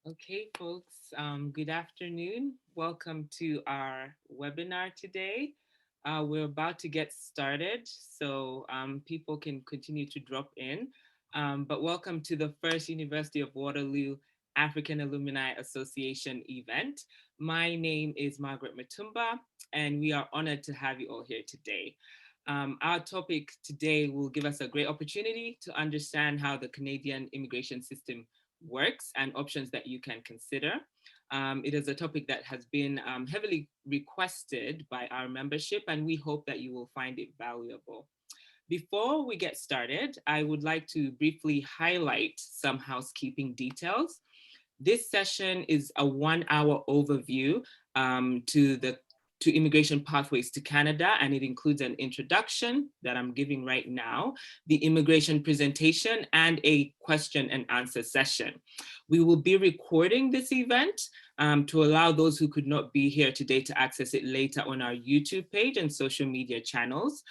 Okay, folks, good afternoon. Welcome to our webinar today. We're about to get started, so people can continue to drop in. But welcome to the first University of Waterloo African Alumni Association event. My name is Margaret Matumba, and we are honored to have you all here today. Our topic today will give us a great opportunity to understand how the Canadian immigration system works and options that you can consider. It is a topic that has been heavily requested by our membership, and we hope that you will find it valuable. Before we get started, I would like to briefly highlight some housekeeping details. This session is a 1-hour overview to immigration pathways to Canada, and it includes an introduction that I'm giving right now, the immigration presentation, and a question and answer session. We will be recording this event to allow those who could not be here today to access it later on our YouTube page and social media channels.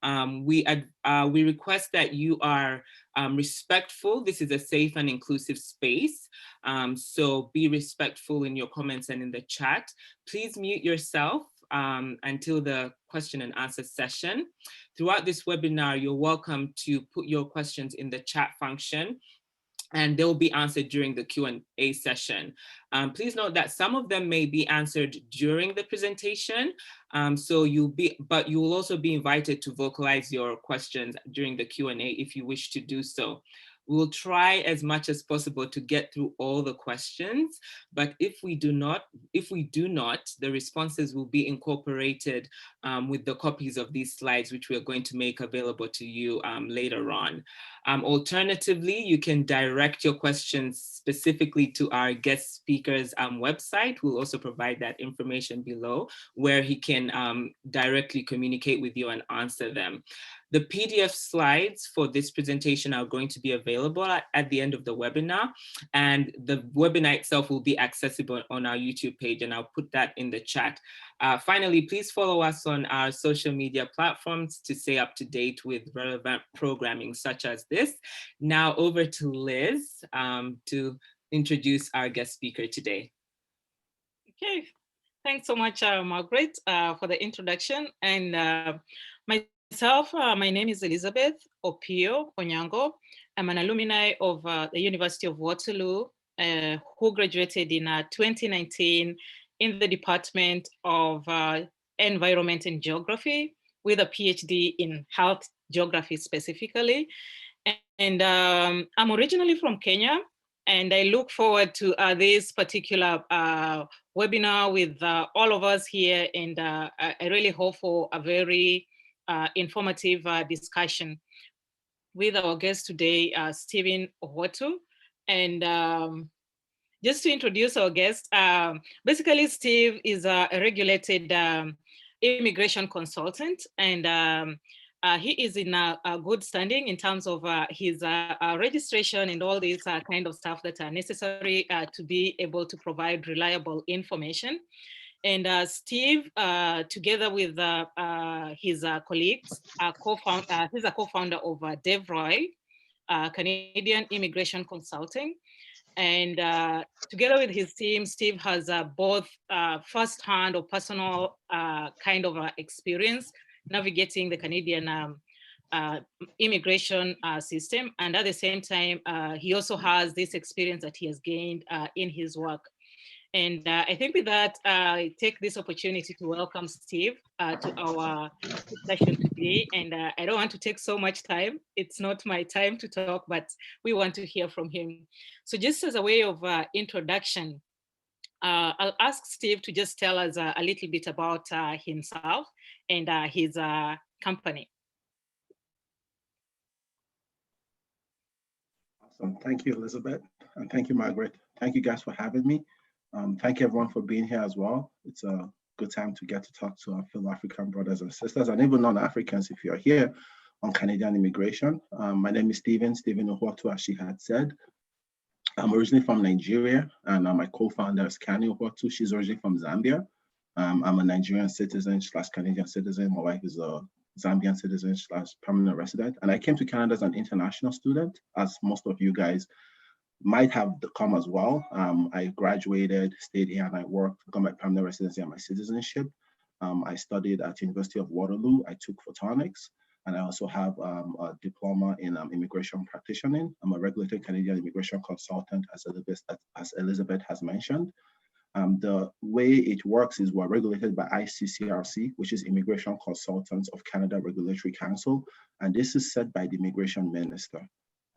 We request that you are respectful. This is a safe and inclusive space. So be respectful in your comments and in the chat. Please mute yourself until the question and answer session. Throughout this webinar, you're welcome to put your questions in the chat function, and they'll be answered during the Q&A session. Please note that some of them may be answered during the presentation, but you will also be invited to vocalize your questions during the Q&A if you wish to do so. We will try as much as possible to get through all the questions, but if we do not, the responses will be incorporated with the copies of these slides, which we are going to make available to you later on. Alternatively, you can direct your questions specifically to our guest speaker's website. We'll also provide that information below, where he can directly communicate with you and answer them. The PDF slides for this presentation are going to be available at the end of the webinar, and the webinar itself will be accessible on our YouTube page, and I'll put that in the chat. Finally, please follow us on our social media platforms to stay up to date with relevant programming such as this. Now over to Liz to introduce our guest speaker today. Okay, thanks so much, Margaret, for the introduction. And myself, my name is Elizabeth Opio Onyango. I'm an alumni of the University of Waterloo who graduated in 2019 in the Department of Environment and Geography with a PhD in health geography specifically. And I'm originally from Kenya, and I look forward to this particular webinar with all of us here, and I really hope for a very informative discussion with our guest today, Steven Uhuotu. And just to introduce our guest, basically Steve is a regulated immigration consultant, and he is in a good standing in terms of his registration and all these kind of stuff that are necessary to be able to provide reliable information. And Steve, together with his colleagues, he's a co-founder of DevRae, Canadian Immigration Consulting. And together with his team, Steve has both first-hand or personal kind of experience navigating the Canadian immigration system. And at the same time, he also has this experience that he has gained in his work. And I think with that, I take this opportunity to welcome Steve to our session today. And I don't want to take so much time. It's not my time to talk, but we want to hear from him. So just as a way of introduction, I'll ask Steve to just tell us a little bit about himself and his company. Awesome. Thank you, Elizabeth. And thank you, Margaret. Thank you guys for having me. Thank you everyone for being here as well. It's a good time to get to talk to our fellow African brothers and sisters, and even non-Africans if you're here on Canadian immigration. My name is Steven Uhuotu, as she had said. I'm originally from Nigeria, and my co-founder is Kani Uhuotu. She's originally from Zambia. I'm a Nigerian citizen / Canadian citizen. My wife is a Zambian citizen / permanent resident. And I came to Canada as an international student, as most of you guys might have come as well. I graduated, stayed here, and I worked, got my permanent residency and my citizenship. I studied at University of Waterloo. I took photonics, and I also have a diploma in immigration practitioning. I'm a regulated Canadian immigration consultant, as Elizabeth has mentioned. The way it works is we're regulated by ICCRC, which is Immigration Consultants of Canada Regulatory Council, and this is set by the Immigration Minister.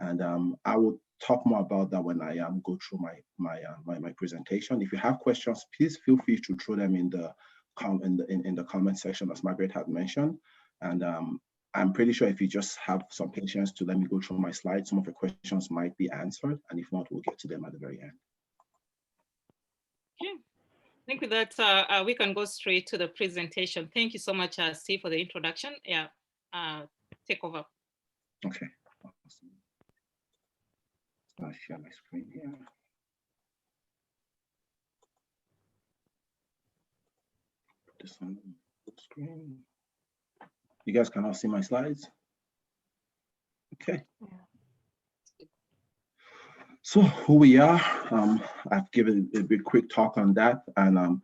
And I will talk more about that when I go through my presentation. If you have questions, please feel free to throw them in the comment section, as Margaret had mentioned. And I'm pretty sure if you just have some patience to let me go through my slides, some of the questions might be answered, and if not, we'll get to them at the very end. Okay. I think with that, we can go straight to the presentation. Thank you so much, Steve, for the introduction. Yeah, take over. Okay. Awesome. I'll share my screen here. Put this on the screen. You guys can all see my slides? Okay. Yeah. So who we are, I've given a bit quick talk on that. And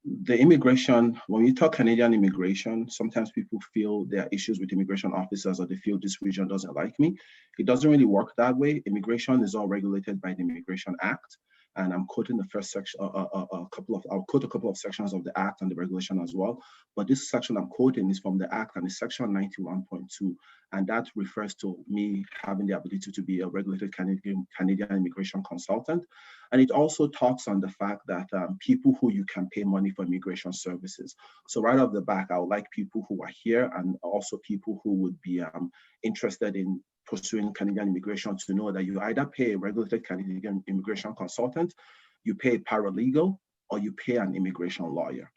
the immigration, when you talk Canadian immigration, sometimes people feel there are issues with immigration officers, or they feel this region doesn't like me. It doesn't really work that way. Immigration is all regulated by the Immigration Act. And I'm quoting the first section, I'll quote a couple of sections of the Act and the regulation as well. But this section I'm quoting is from the Act, and it's section 91.2. And that refers to me having the ability to be a regulated Canadian immigration consultant. And it also talks on the fact that people who you can pay money for immigration services. So right off the back, I would like people who are here and also people who would be interested in pursuing Canadian immigration to know that you either pay a regulated Canadian immigration consultant, you pay a paralegal, or you pay an immigration lawyer.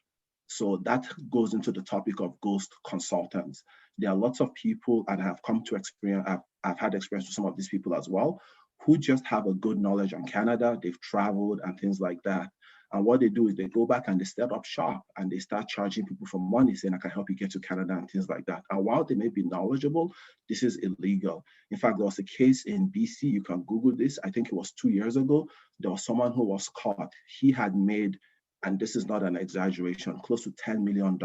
So that goes into the topic of ghost consultants. There are lots of people, and I have come to experience, I've had experience with some of these people as well, who just have a good knowledge on Canada, they've traveled and things like that. And what they do is they go back and they set up shop and they start charging people for money, saying, I can help you get to Canada and things like that. And while they may be knowledgeable, this is illegal. In fact, there was a case in BC, you can Google this, I think it was 2 years ago, there was someone who was caught. He had made, and this is not an exaggeration, close to $10 million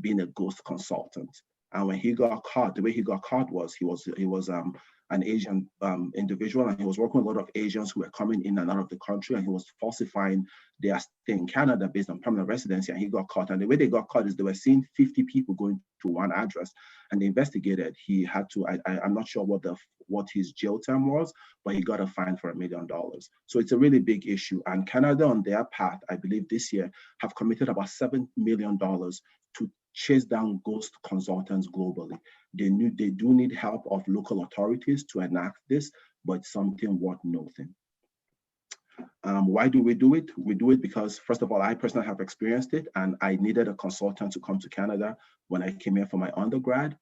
being a ghost consultant. And when he got caught, the way he got caught was he was an Asian individual, and he was working with a lot of Asians who were coming in and out of the country, and he was falsifying their stay in Canada based on permanent residency, and he got caught. And the way they got caught is they were seeing 50 people going to one address, and they investigated. He had to, I'm not sure what his jail term was, but he got a fine for $1 million. So it's a really big issue. And Canada on their part, I believe this year, have committed about $7 million to chase down ghost consultants globally. They do need help of local authorities to enact this, but it's something worth noting. Why do we do it? We do it because, first of all, I personally have experienced it, and I needed a consultant to come to Canada when I came here for my undergrad.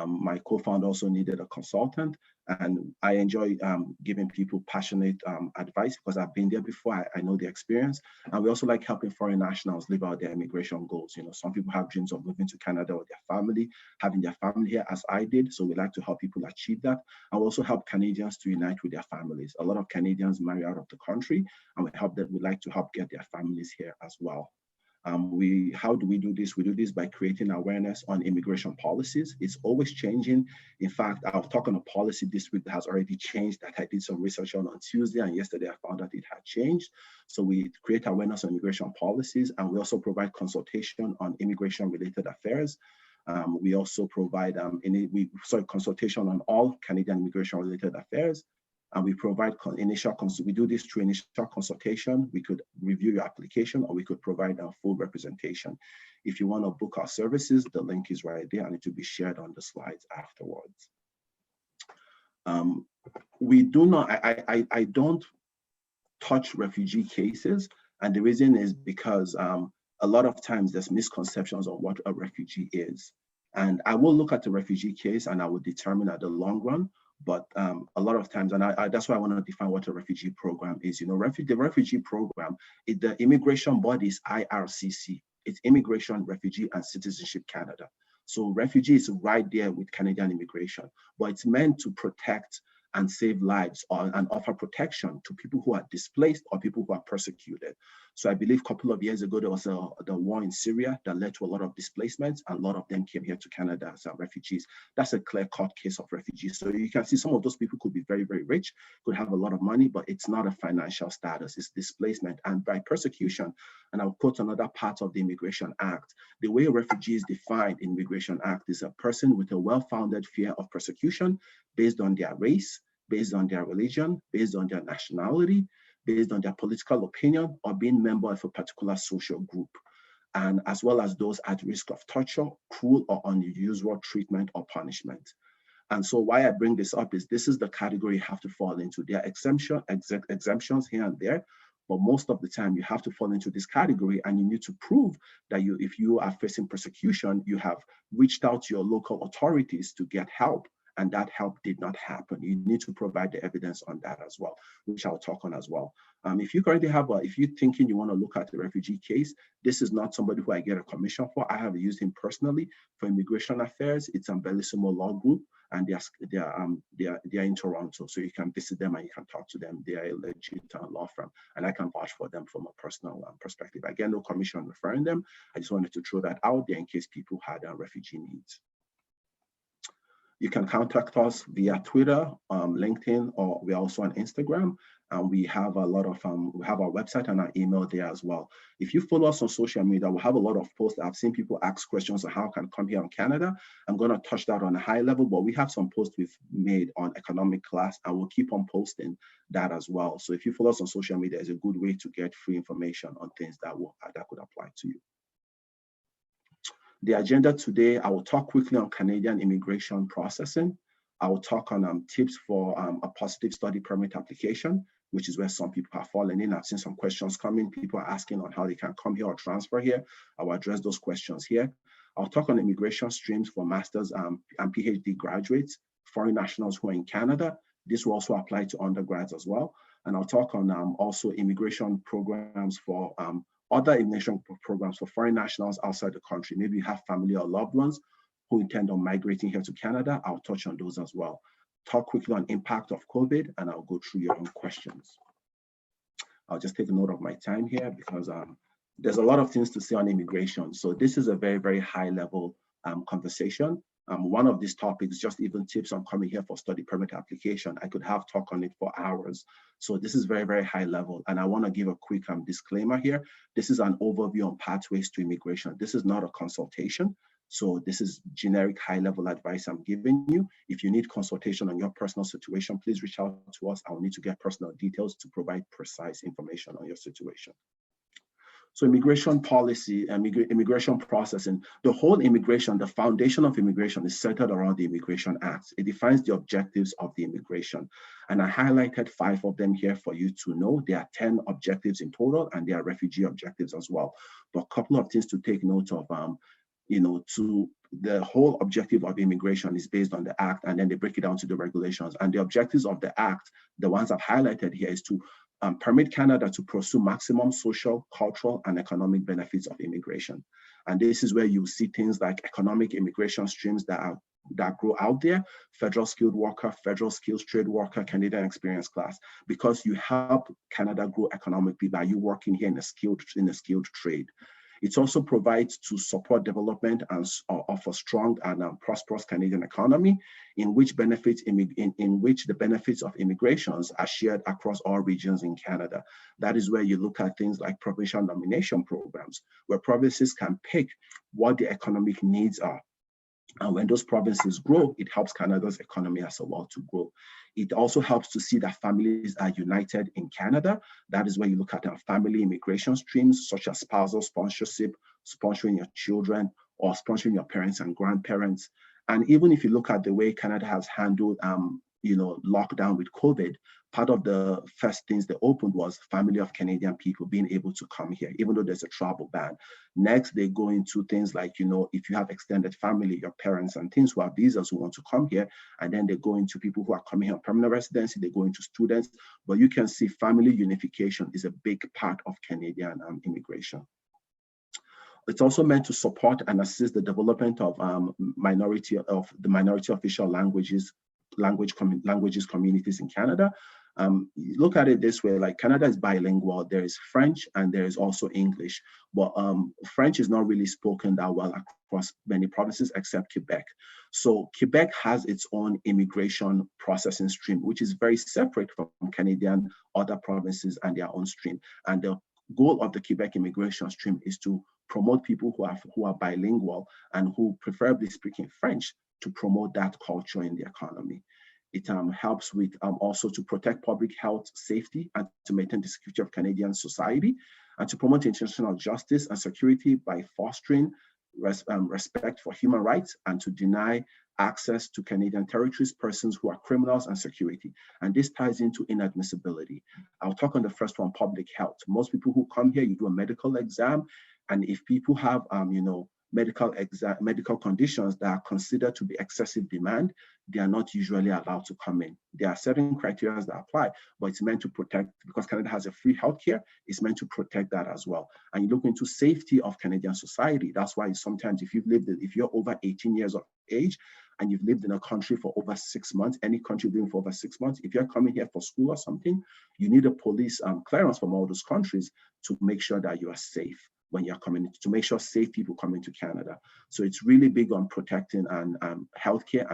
My co-founder also needed a consultant, and I enjoy giving people passionate advice because I've been there before. I know the experience, and we also like helping foreign nationals live out their immigration goals. You know, some people have dreams of moving to Canada with their family, having their family here, as I did. So we like to help people achieve that, and we also help Canadians to unite with their families. A lot of Canadians marry out of the country, and we like to help get their families here as well. How do we do this? We do this by creating awareness on immigration policies. It's always changing. In fact, I was talking on a policy this week that has already changed that I did some research on Tuesday, and yesterday I found that it had changed. So we create awareness on immigration policies, and we also provide consultation on immigration-related affairs. We also provide consultation on all Canadian immigration-related affairs. And we provide we do this through initial consultation. We could review your application, or we could provide a full representation. If you want to book our services, the link is right there, and it will be shared on the slides afterwards. We do not, I don't touch refugee cases, and the reason is because a lot of times there's misconceptions on what a refugee is. And I will look at the refugee case and I will determine at the long run. But a lot of times, and that's why I want to define what a refugee program is. You know, the refugee program, the immigration body is IRCC. It's Immigration, Refugee, and Citizenship Canada. So refugee is right there with Canadian immigration, but it's meant to protect and save lives and offer protection to people who are displaced or people who are persecuted. So I believe a couple of years ago, there was the war in Syria that led to a lot of displacements, and a lot of them came here to Canada as refugees. That's a clear-cut case of refugees. So you can see some of those people could be very, very rich, could have a lot of money, but it's not a financial status, it's displacement. And by persecution, and I'll quote another part of the Immigration Act, the way a refugee is defined in Immigration Act is a person with a well-founded fear of persecution based on their race, based on their religion, based on their nationality, based on their political opinion, or being a member of a particular social group, and as well as those at risk of torture, cruel or unusual treatment or punishment. And so why I bring this up is this is the category you have to fall into. There are exemptions here and there, but most of the time you have to fall into this category, and you need to prove that if you are facing persecution, you have reached out to your local authorities to get help, and that help did not happen. You need to provide the evidence on that as well, which I'll talk on as well. If you currently have, if you're thinking you want to look at the refugee case, this is not somebody who I get a commission for. I have used him personally for immigration affairs. It's a Bellissimo Law Group, and they're in Toronto, so you can visit them and you can talk to them. They are a legit law firm, and I can vouch for them from a personal perspective. I get no commission on referring them. I just wanted to throw that out there in case people had refugee needs. You can contact us via Twitter, LinkedIn, or we're also on Instagram. And we have a lot of, we have our website and our email there as well. If you follow us on social media, we'll have a lot of posts. I've seen people ask questions on how can I come here in Canada. I'm gonna touch that on a high level, but we have some posts we've made on economic class, and we'll keep on posting that as well. So if you follow us on social media, it's a good way to get free information on things that could apply to you. The agenda today, I will talk quickly on Canadian immigration processing. I will talk on tips for a positive study permit application, which is where some people are falling in. I've seen some questions coming. People are asking on how they can come here or transfer here. I will address those questions here. I'll talk on immigration streams for master's and PhD graduates, foreign nationals who are in Canada. This will also apply to undergrads as well. And I'll talk on also immigration programs for other immigration programs for foreign nationals outside the country. Maybe you have family or loved ones who intend on migrating here to Canada. I'll touch on those as well. Talk quickly on impact of COVID, and I'll go through your own questions. I'll just take a note of my time here because there's a lot of things to say on immigration. So this is a very, very high level conversation. One of these topics, just even tips on coming here for study permit application, I could have talk on it for hours. So this is very, very high level. And I want to give a quick disclaimer here. This is an overview on pathways to immigration. This is not a consultation. So this is generic high level advice I'm giving you. If you need consultation on your personal situation, please reach out to us. I will need to get personal details to provide precise information on your situation. So immigration policy, immigration processing, the whole immigration, the foundation of immigration is centered around the Immigration Act. It defines the objectives of the immigration. And I highlighted 5 of them here for you to know. There are 10 objectives in total, and there are refugee objectives as well. But a couple of things to take note of, the whole objective of immigration is based on the Act, and then they break it down to the regulations. And the objectives of the Act, the ones I've highlighted here, is to permit Canada to pursue maximum social, cultural, and economic benefits of immigration. And this is where you see things like economic immigration streams that grow out there, federal skilled worker, federal skills trade worker, Canadian experience class, because you help Canada grow economically by you working here in a skilled trade. It also provides to support development and of a strong and prosperous Canadian economy, in which the benefits of immigrations are shared across all regions in Canada. That is where you look at things like provincial nomination programs, where provinces can pick what the economic needs are. And when those provinces grow, it helps Canada's economy as a whole to grow. It also helps to see that families are united in Canada. That is where you look at family immigration streams, such as spousal sponsorship, sponsoring your children, or sponsoring your parents and grandparents. And even if you look at the way Canada has handled lockdown with COVID, part of the first things they opened was family of Canadian people being able to come here, even though there's a travel ban. Next, they go into things like, if you have extended family, your parents and things who have visas who want to come here, and then they go into people who are coming here on permanent residency, they go into students. But you can see family unification is a big part of Canadian immigration. It's also meant to support and assist the development of minority official languages languages communities in Canada. Look at it this way, like Canada is bilingual. There is French and there is also English, but French is not really spoken that well across many provinces except Quebec. So Quebec has its own immigration processing stream, which is very separate from Canadian other provinces and their own stream. And the goal of the Quebec immigration stream is to promote people who are bilingual and who preferably speaking French, to promote that culture in the economy. It helps with also to protect public health, safety, and to maintain the security of Canadian society, and to promote international justice and security by fostering respect for human rights, and to deny access to Canadian territories, persons who are criminals, and security. And this ties into inadmissibility. I'll talk on the first one, public health. Most people who come here, you do a medical exam, and if people have, medical conditions that are considered to be excessive demand, they are not usually allowed to come in. There are certain criteria that apply, but it's meant to protect, because Canada has a free healthcare, it's meant to protect that as well. And you look into safety of Canadian society. That's why sometimes if you're over 18 years of age and you've lived in a country for over 6 months, any country living for over 6 months, if you're coming here for school or something, you need a police clearance from all those countries to make sure that you are safe when you're coming, to make sure safe people come into Canada. So it's really big on protecting and healthcare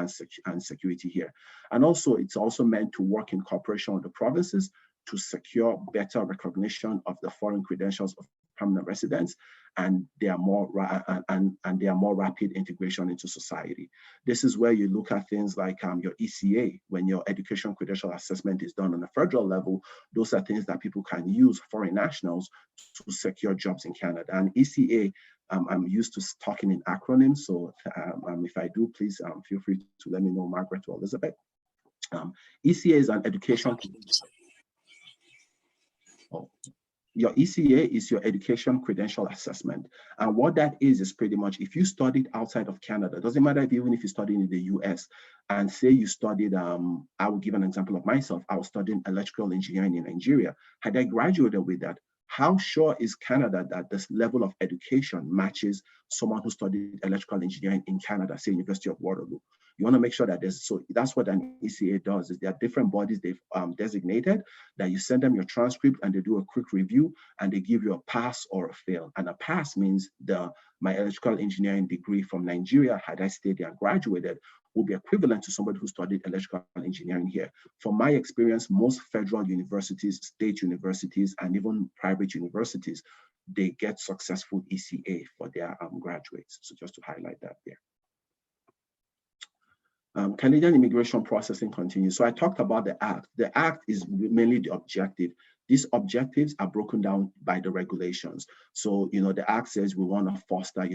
and security here. And also, it's also meant to work in cooperation with the provinces to secure better recognition of the foreign credentials of permanent residents and their more rapid integration into society. This is where you look at things like your ECA. When your education credential assessment is done on a federal level, those are things that people can use, foreign nationals, to secure jobs in Canada. And ECA, I'm used to talking in acronyms, so if I do, please feel free to let me know, Margaret or Elizabeth. ECA is an education. Your ECA is your education credential assessment. And what that is pretty much, if you studied outside of Canada, doesn't matter even if you studied in the US, and say you studied, I will give an example of myself. I was studying electrical engineering in Nigeria. Had I graduated with that, how sure is Canada that this level of education matches someone who studied electrical engineering in Canada, say University of Waterloo? You want to make sure that so that's what an ECA does, is there are different bodies they've designated that you send them your transcript and they do a quick review and they give you a pass or a fail. And a pass means my electrical engineering degree from Nigeria, had I stayed there and graduated, will be equivalent to somebody who studied electrical engineering here. From my experience, most federal universities, state universities, and even private universities, they get successful ECA for their graduates. So just to highlight that there. Canadian immigration processing continues. So I talked about the Act. The Act is mainly the objective. These objectives are broken down by the regulations. So, the Act says we want to foster,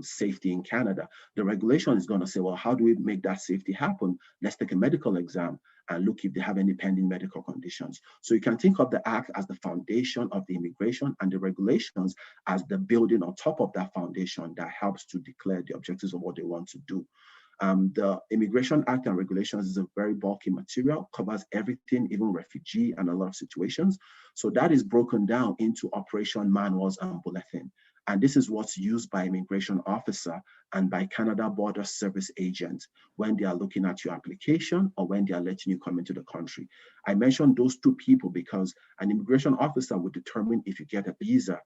safety in Canada. The regulation is going to say, well, how do we make that safety happen? Let's take a medical exam and look if they have any pending medical conditions. So you can think of the Act as the foundation of the immigration and the regulations as the building on top of that foundation that helps to declare the objectives of what they want to do. The Immigration Act and Regulations is a very bulky material, covers everything, even refugee and a lot of situations. So that is broken down into operation manuals and bulletin. And this is what's used by immigration officer and by Canada Border Service agents when they are looking at your application or when they are letting you come into the country. I mentioned those two people because an immigration officer would determine if you get a visa.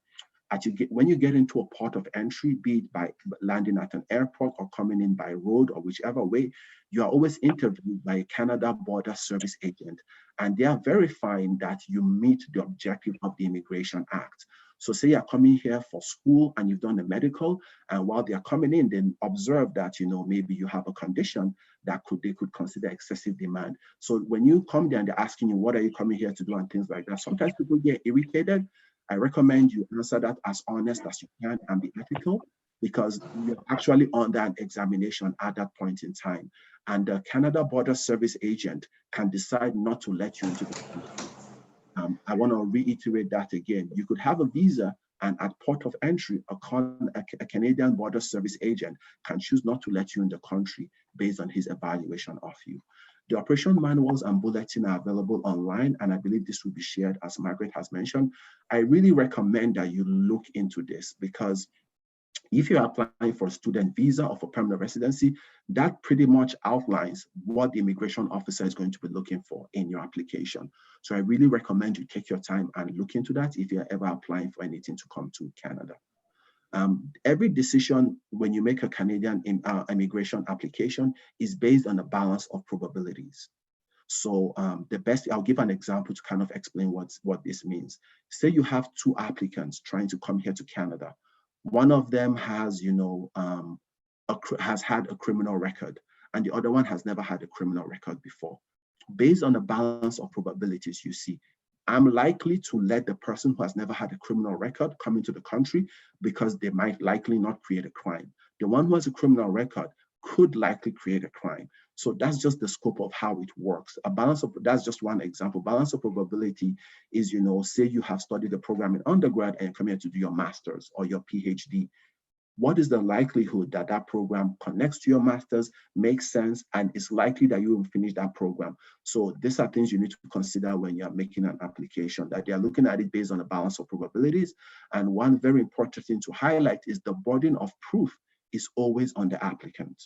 When you get into a port of entry, be it by landing at an airport or coming in by road or whichever way, you are always interviewed by a Canada Border Service agent, and they are verifying that you meet the objective of the Immigration Act. So say you're coming here for school and you've done a medical, and while they're coming in, they observe that, maybe you have a condition that they could consider excessive demand. So when you come there and they're asking you, what are you coming here to do and things like that, sometimes people get irritated. I recommend you answer that as honest as you can and be ethical, because you're actually under an examination at that point in time. And the Canada Border Service agent can decide not to let you into the country. I want to reiterate that again. You could have a visa, and at port of entry, a Canadian Border Service agent can choose not to let you in the country based on his evaluation of you. The operation manuals and bulletin are available online, and I believe this will be shared, as Margaret has mentioned. I really recommend that you look into this because If you're applying for a student visa or for permanent residency, that pretty much outlines what the immigration officer is going to be looking for in your application. So I really recommend you take your time and look into that if you're ever applying for anything to come to Canada. Every decision when you make a Canadian immigration application is based on a balance of probabilities. So I'll give an example to kind of explain what this means. Say you have two applicants trying to come here to Canada. One of them has, has had a criminal record, and the other one has never had a criminal record before. Based on the balance of probabilities you see, I'm likely to let the person who has never had a criminal record come into the country because they might likely not create a crime. The one who has a criminal record could likely create a crime. So that's just the scope of how it works. That's just one example. Balance of probability is, say you have studied a program in undergrad and come here to do your master's or your PhD. What is the likelihood that that program connects to your master's, makes sense, and is likely that you will finish that program? So these are things you need to consider when you're making an application, that they're looking at it based on a balance of probabilities. And one very important thing to highlight is the burden of proof is always on the applicant.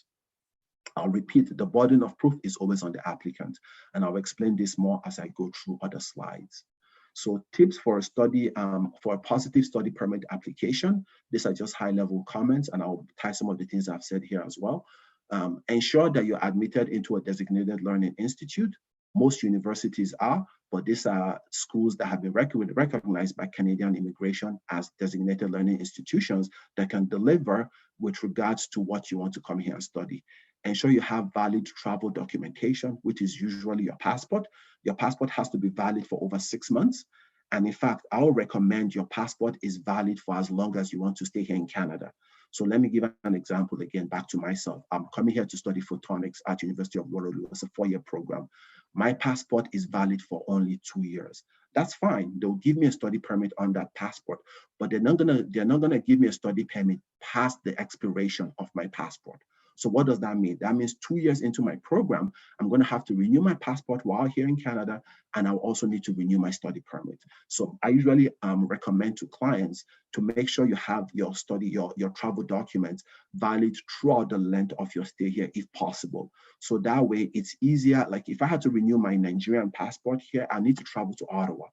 I'll repeat, the burden of proof is always on the applicant. And I'll explain this more as I go through other slides. So tips for a study, for a positive study permit application. These are just high-level comments, and I'll tie some of the things I've said here as well. Ensure that you're admitted into a designated learning institute. Most universities are, but these are schools that have been recognized by Canadian immigration as designated learning institutions that can deliver with regards to what you want to come here and study. Ensure you have valid travel documentation, which is usually your passport. Your passport has to be valid for over 6 months. And in fact, I would recommend your passport is valid for as long as you want to stay here in Canada. So let me give an example again, back to myself. I'm coming here to study photonics at University of Waterloo. It's a 4-year program. My passport is valid for only 2 years. That's fine. They'll give me a study permit on that passport, but they're not gonna give me a study permit past the expiration of my passport. So what does that mean? That means 2 years into my program, I'm going to have to renew my passport while here in Canada, and I'll also need to renew my study permit. So I usually recommend to clients to make sure you have your travel documents valid throughout the length of your stay here if possible. So that way it's easier. Like if I had to renew my Nigerian passport here, I need to travel to Ottawa.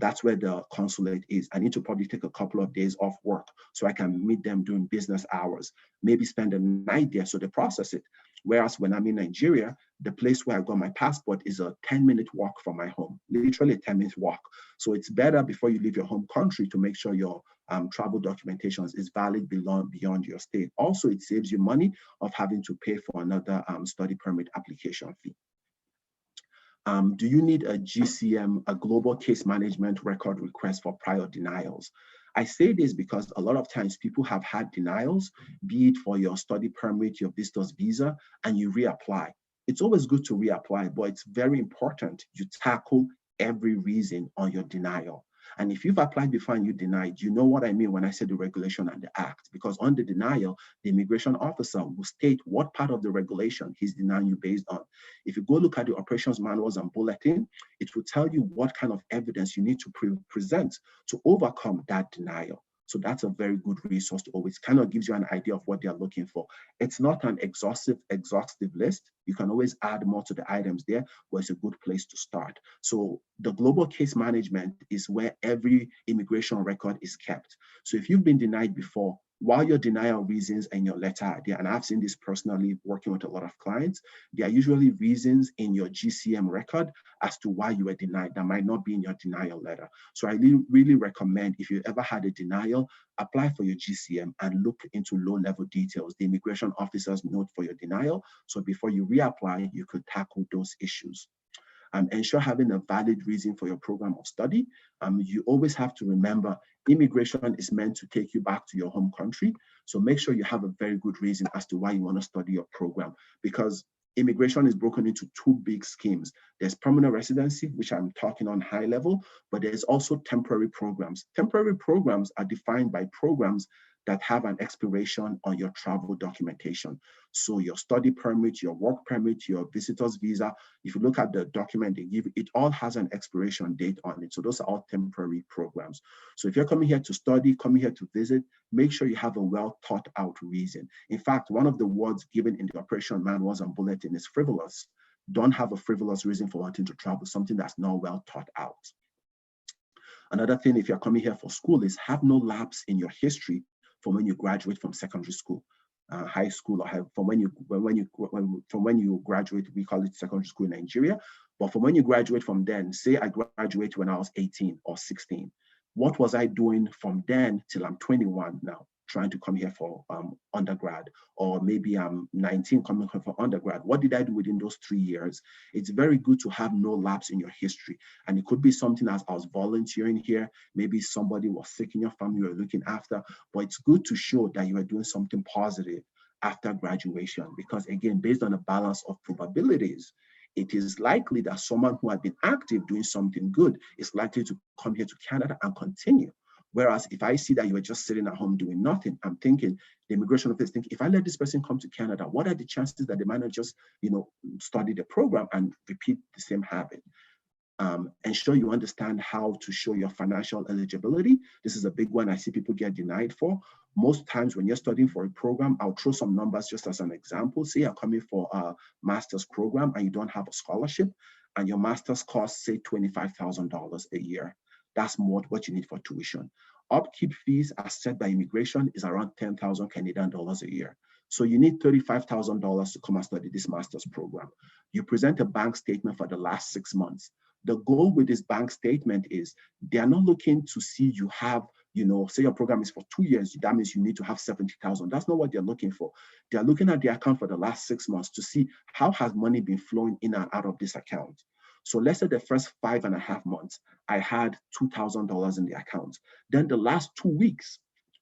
That's where the consulate is. I need to probably take a couple of days off work so I can meet them during business hours, maybe spend a night there so they process it. Whereas when I'm in Nigeria, the place where I got my passport is a 10-minute walk from my home, literally a 10-minute walk. So it's better before you leave your home country to make sure your travel documentation is valid beyond your state. Also, it saves you money of having to pay for another study permit application fee. Do you need a GCM, a global case management record request for prior denials? I say this because a lot of times people have had denials, be it for your study permit, your visitor's visa, and you reapply. It's always good to reapply, but it's very important you tackle every reason on your denial. And if you've applied before and you denied, you know what I mean when I say the regulation and the act, because on the denial, the immigration officer will state what part of the regulation he's denying you based on. If you go look at the operations manuals and bulletin, it will tell you what kind of evidence you need to present to overcome that denial. So that's a very good resource to always kind of gives you an idea of what they're looking for. It's not an exhaustive list. You can always add more to the items there, but it's a good place to start. So the global case management is where every immigration record is kept. So if you've been denied before, while your denial reasons in your letter are there, and I've seen this personally working with a lot of clients, there are usually reasons in your GCM record as to why you were denied that might not be in your denial letter. So I really recommend, if you ever had a denial, apply for your GCM and look into low-level details, the immigration officer's note for your denial. So before you reapply, you could tackle those issues. Ensure having a valid reason for your program of study. You always have to remember immigration is meant to take you back to your home country. So make sure you have a very good reason as to why you want to study your program, because immigration is broken into two big schemes. There's permanent residency, which I'm talking on high level, but there's also temporary programs. Temporary programs are defined by programs that have an expiration on your travel documentation. So your study permit, your work permit, your visitor's visa, if you look at the document they give, it all has an expiration date on it. So those are all temporary programs. So if you're coming here to study, coming here to visit, make sure you have a well thought out reason. In fact, one of the words given in the operation manuals and bulletin is frivolous. Don't have a frivolous reason for wanting to travel, something that's not well thought out. Another thing, if you're coming here for school, is have no lapse in your history from when you graduate from secondary school, high school, or from when you graduate. We call it secondary school in Nigeria. But from when you graduate from then, say I graduated when I was 18 or 16. What was I doing from then till I'm 21 now, trying to come here for undergrad, or maybe I'm 19 coming here for undergrad? What did I do within those 3 years? It's very good to have no lapse in your history. And it could be something as I was volunteering here, maybe somebody was sick in your family you were looking after, but it's good to show that you are doing something positive after graduation, because again, based on a balance of probabilities, it is likely that someone who had been active doing something good is likely to come here to Canada and continue. Whereas if I see that you are just sitting at home doing nothing, I'm thinking, the immigration office thinking, if I let this person come to Canada, what are the chances that they might not just, study the program and repeat the same habit? Ensure you understand how to show your financial eligibility. This is a big one I see people get denied for. Most times when you're studying for a program, I'll throw some numbers just as an example. Say you're coming for a master's program and you don't have a scholarship, and your master's costs, say, $25,000 a year. That's more what you need for tuition. Upkeep fees as set by immigration is around 10,000 Canadian dollars a year. So you need $35,000 to come and study this master's program. You present a bank statement for the last 6 months. The goal with this bank statement is they are not looking to see you have, say your program is for 2 years, that means you need to have 70,000. That's not what they're looking for. They're looking at the account for the last 6 months to see how has money been flowing in and out of this account. So let's say the first 5.5 months, I had $2,000 in the account. Then the last 2 weeks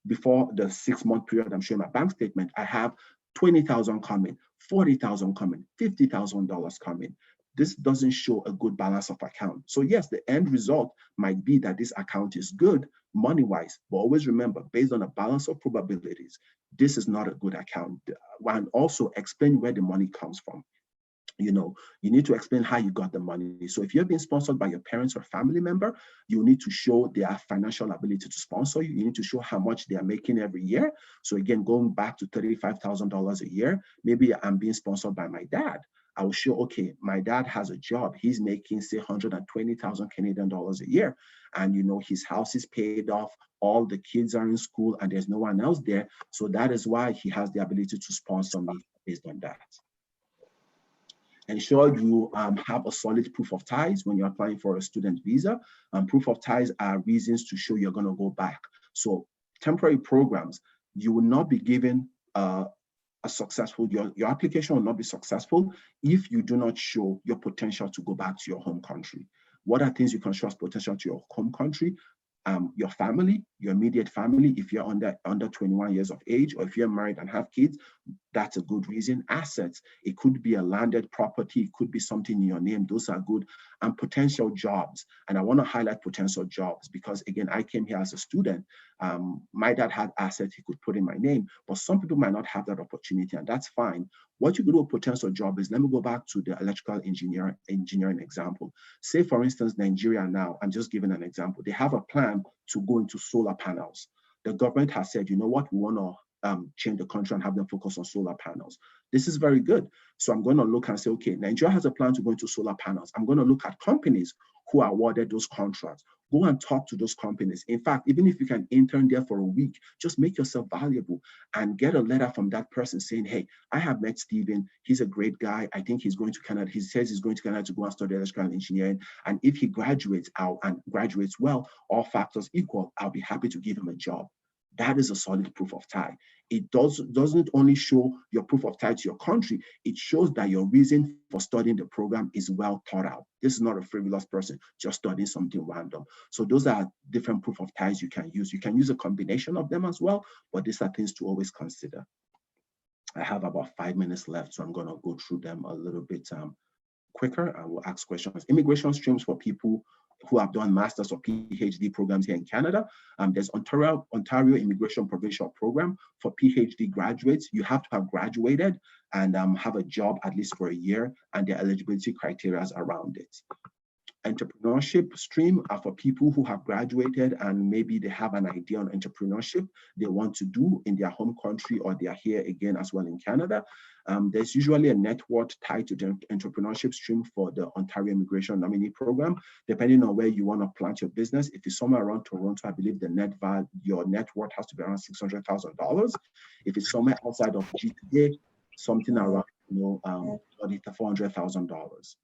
before the 6-month period I'm showing my bank statement, I have 20,000 coming, 40,000 coming, $50,000 coming. This doesn't show a good balance of account. So yes, the end result might be that this account is good money-wise, but always remember, based on a balance of probabilities, this is not a good account. And also explain where the money comes from. You need to explain how you got the money. So if you're being sponsored by your parents or family member, you need to show their financial ability to sponsor you. You need to show how much they are making every year. So again, going back to $35,000 a year, maybe I'm being sponsored by my dad. I will show, okay, my dad has a job. He's making, say, 120,000 Canadian dollars a year. And, his house is paid off. All the kids are in school and there's no one else there. So that is why he has the ability to sponsor me based on that. Ensure you have a solid proof of ties when you're applying for a student visa. Proof of ties are reasons to show you're going to go back. So temporary programs, you will not be given your application will not be successful if you do not show your potential to go back to your home country. What are things you can show as potential to your home country? Your family, your immediate family, if you're under 21 years of age, or if you're married and have kids, that's a good reason. Assets, it could be a landed property, it could be something in your name, those are good. And potential jobs. And I want to highlight potential jobs because, again, I came here as a student. My dad had assets he could put in my name, but some people might not have that opportunity, and that's fine. What you could do with potential job is, let me go back to the electrical engineering example. Say, for instance, Nigeria now, I'm just giving an example, they have a plan to go into solar panels. The government has said, you know what, we want to change the country and have them focus on solar panels. This is very good. So I'm going to look and say, okay, Nigeria has a plan to go into solar panels. I'm going to look at companies who are awarded those contracts. Go and talk to those companies. In fact, even if you can intern there for a week, just make yourself valuable and get a letter from that person saying, hey, I have met Steven. He's a great guy. I think he's going to Canada. He says he's going to Canada to go and study electrical engineering. And if he graduates out and graduates well, all factors equal, I'll be happy to give him a job. That is a solid proof of tie. It doesn't only show your proof of tie to your country, it shows that your reason for studying the program is well thought out. This is not a frivolous person just studying something random. So those are different proof of ties you can use. You can use a combination of them as well, but these are things to always consider. I have about 5 minutes left, so I'm going to go through them a little bit quicker. I will ask questions. Immigration streams for people who have done master's or PhD programs here in Canada. There's Ontario Immigration Provincial Program for PhD graduates. You have to have graduated and have a job at least for a year, and the eligibility criteria around it. Entrepreneurship stream are for people who have graduated and maybe they have an idea on entrepreneurship they want to do in their home country, or they are here again as well in Canada. There's usually a network tied to the entrepreneurship stream for the Ontario Immigration Nominee Program, depending on where you want to plant your business. If it's somewhere around Toronto, I believe the net value, your net worth has to be around $600,000. If it's somewhere outside of GTA, something around $400,000.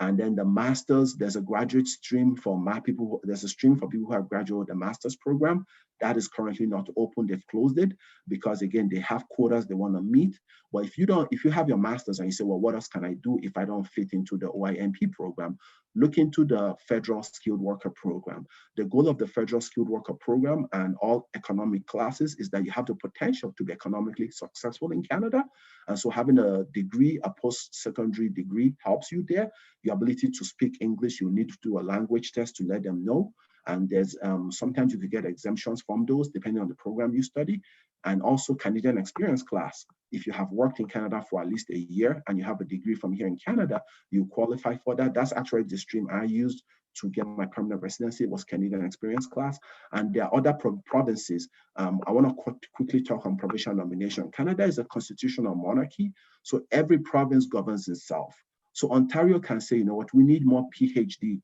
And then the masters, there's a graduate stream for people. There's a stream for people who have graduated the master's program. That is currently not open. They've closed it because, again, they have quotas they want to meet. But if you have your master's and you say, well, what else can I do if I don't fit into the OIMP program? Look into the Federal Skilled Worker Program. The goal of the Federal Skilled Worker Program and all economic classes is that you have the potential to be economically successful in Canada. And so having a degree, a post-secondary degree, helps you there. Your ability to speak English, you need to do a language test to let them know. And there's sometimes you could get exemptions from those depending on the program you study. And also Canadian experience class. If you have worked in Canada for at least a year and you have a degree from here in Canada, you qualify for that. That's actually the stream I used to get my permanent residency. It was Canadian experience class. And there are other provinces. I want to quickly talk on provincial nomination. Canada is a constitutional monarchy, so every province governs itself. So Ontario can say, you know what, we need more PhD